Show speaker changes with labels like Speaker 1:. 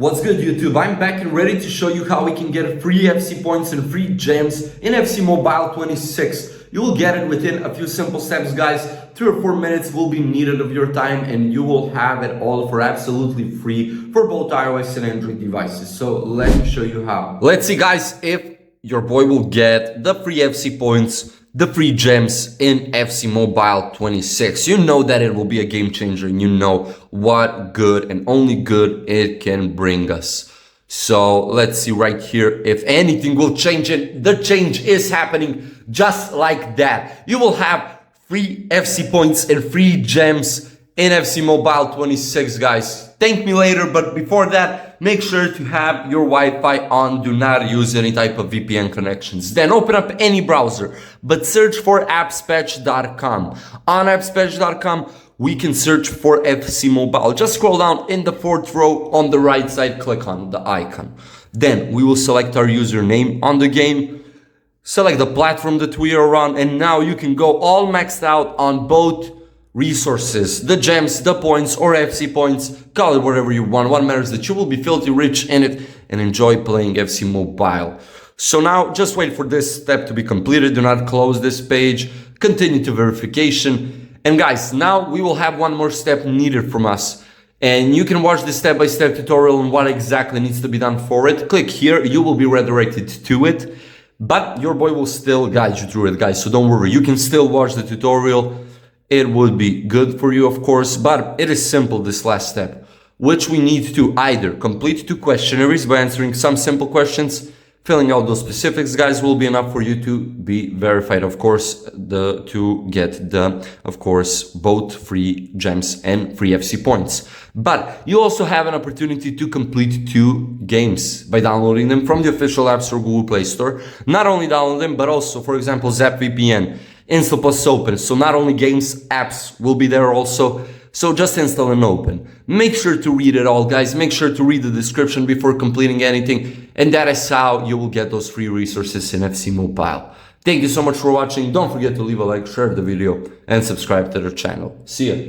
Speaker 1: What's good, YouTube? I'm back and ready to show you how we can get free FC points and free gems in FC Mobile 26. You will get it within a few simple steps, guys. 3 or 4 minutes will be needed of your time and you will have it all for absolutely free for both iOS and Android devices. So let me show you how. Let's see, guys, if your boy will get the free FC points, the free gems in FC Mobile 26. You know that it will be a game changer and you know what good and only good it can bring us. So let's see right here if anything will change it. The change is happening just like that. You will have free FC points and free gems in FC Mobile 26, guys. Thank me later, but before that, make sure to have your Wi-Fi on. Do not use any type of VPN connections. Then open up any browser, but search for appspatch.com. On appspatch.com, we can search for FC Mobile. Just scroll down in the 4th row on the right side, click on the icon. Then we will select our username on the game, select the platform that we are on, and now you can go all maxed out on both resources, the gems, the points, or FC points. Call it whatever you want. What matters is that you will be filthy rich in it and enjoy playing FC Mobile. So now just wait for this step to be completed. Do not close this page. Continue to verification. And guys, now we will have one more step needed from us. And you can watch the step-by-step tutorial on what exactly needs to be done for it. Click here. You will be redirected to it. But your boy will still guide you through it, guys. So don't worry. You can still watch the tutorial. It would be good for you, of course, but it is simple, this last step, which we need to either complete 2 questionnaires by answering some simple questions. Filling out those specifics, guys, will be enough for you to be verified, of course, to get of course, both free gems and free FC points. But you also have an opportunity to complete 2 games by downloading them from the official App Store Google Play Store. Not only download them, but also, for example, Zap VPN. Install plus open. So not only games, apps will be there also. So just install and open. Make sure to read it all, guys. Make sure to read the description before completing anything. And that is how you will get those free resources in FC Mobile. Thank you so much for watching. Don't forget to leave a like, share the video, and subscribe to the channel. See ya.